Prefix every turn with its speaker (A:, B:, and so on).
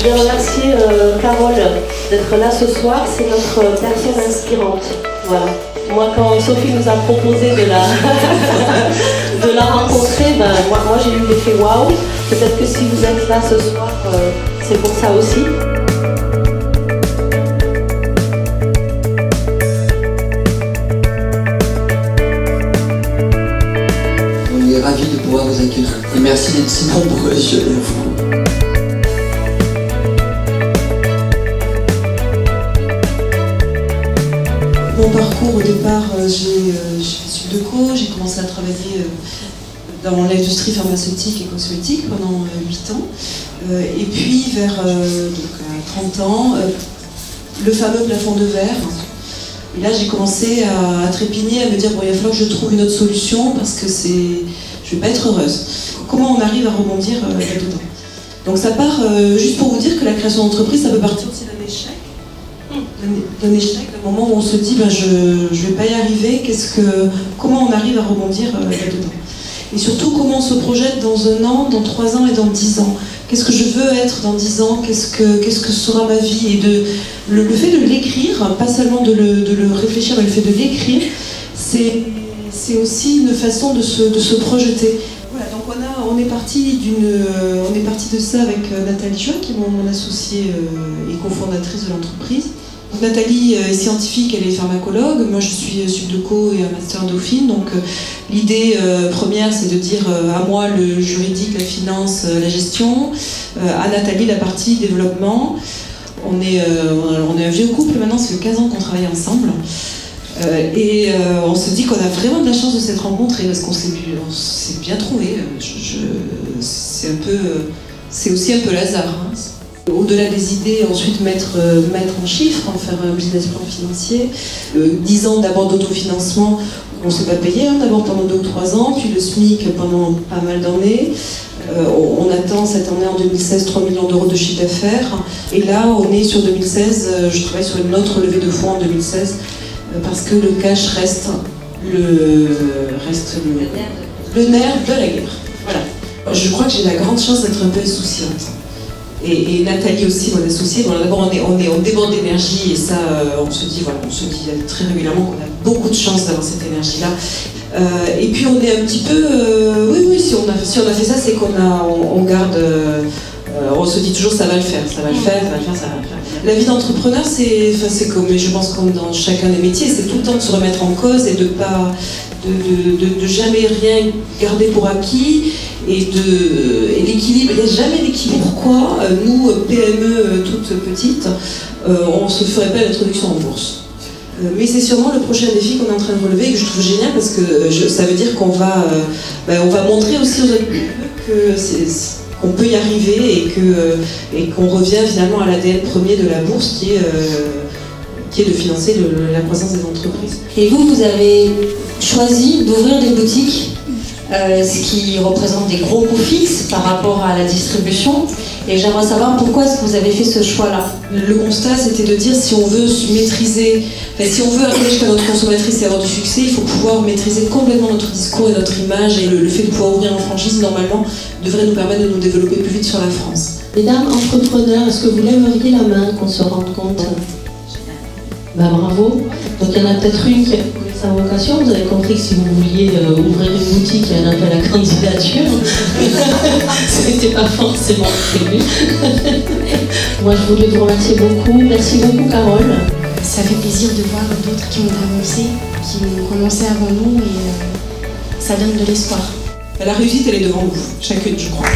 A: voulais remercier Carole d'être là ce soir. C'est notre personne inspirante. Voilà. Moi, quand Sophie nous a proposé de la rencontrer, ben, moi j'ai eu l'effet waouh. Peut-être que si vous êtes là ce soir, c'est pour ça aussi.
B: On est ravis de pouvoir vous accueillir. Et merci d'être si nombreux, je l'avoue.
C: Mon parcours, au départ, j'ai fait Subdeco, j'ai commencé à travailler dans l'industrie pharmaceutique et cosmétique pendant 8 ans. Et puis, vers 30 ans, le fameux plafond de verre. Et là, j'ai commencé à trépigner, à me dire, bon, il va falloir que je trouve une autre solution parce que je ne vais pas être heureuse. Comment on arrive à rebondir là-dedans? Donc ça part, juste pour vous dire que la création d'entreprise, ça peut partir aussi d'un échec. D'un échec, d'un moment où on se dit ben, je ne vais pas y arriver, comment on arrive à rebondir là-dedans. Et surtout comment on se projette dans 1 an, dans 3 ans et dans 10 ans. Qu'est-ce que je veux être dans 10 ans, qu'est-ce que sera ma vie. Et le fait de l'écrire, pas seulement de le réfléchir, mais le fait de l'écrire, c'est aussi une façon de se projeter. Voilà, donc on est parti de ça avec Nathalie Joie, qui est mon associée et cofondatrice de l'entreprise. Donc Nathalie est scientifique, elle est pharmacologue, moi je suis Subdeco et un master Dauphine, donc l'idée première c'est de dire à moi le juridique, la finance, la gestion, à Nathalie la partie développement. On est un vieux couple maintenant, ça fait 15 ans qu'on travaille ensemble. Et on se dit qu'on a vraiment de la chance de s'être rencontrés parce qu'on s'est bien trouvé. C'est aussi un peu l'hasard. Hein. Au-delà des idées, ensuite mettre en chiffres, faire un business plan financier. 10 ans d'abord d'autofinancement, on ne s'est pas payé, hein, d'abord pendant 2 ou 3 ans, puis le SMIC pendant pas mal d'années. On attend cette année en 2016 3 millions d'euros de chiffre d'affaires. Et là, on est sur 2016, je travaille sur une autre levée de fonds en 2016, parce que le cash reste le nerf de la guerre. Voilà. Je crois que j'ai la grande chance d'être un peu insouciante. Et Nathalie aussi, mon associée, bon, d'abord on déborde d'énergie et ça, on se dit très régulièrement qu'on a beaucoup de chance d'avoir cette énergie-là. Et puis on est un petit peu, si on a fait ça, c'est on garde, on se dit toujours ça va le faire. La vie d'entrepreneur, c'est comme, je pense comme dans chacun des métiers, c'est tout le temps de se remettre en cause et de jamais rien garder pour acquis. Et l'équilibre, il n'y a jamais d'équilibre. Pourquoi nous, PME toute petite, on ne se ferait pas l'introduction en bourse? Mais c'est sûrement le prochain défi qu'on est en train de relever et que je trouve génial parce que ça veut dire qu'on va montrer aussi aux autres qu'on peut y arriver et qu'on revient finalement à l'ADN premier de la bourse qui est de financer la croissance des entreprises.
D: Et vous avez choisi d'ouvrir des boutiques, ce qui représente des gros coûts fixes par rapport à la distribution. Et j'aimerais savoir pourquoi est-ce que vous avez fait ce choix-là.
C: Le constat, c'était de dire si on veut se maîtriser, si on veut arriver jusqu'à notre consommatrice et avoir du succès, il faut pouvoir maîtriser complètement notre discours et notre image. Et le fait de pouvoir ouvrir en franchise, normalement, devrait nous permettre de nous développer plus vite sur la France.
A: Mesdames entrepreneurs, est-ce que vous lèveriez la main qu'on se rende compte? Bah, bravo. Donc il y en a peut-être une qui a trouvé sa vocation. Vous avez compris que si vous vouliez ouvrir une boutique, il y a un appel à candidature. Ce n'était pas forcément prévu. Moi je voulais vous remercier beaucoup. Merci beaucoup Carole.
E: Ça fait plaisir de voir d'autres qui ont avancé, qui ont commencé avant nous et ça donne de l'espoir.
C: La réussite elle est devant vous, chacune je crois.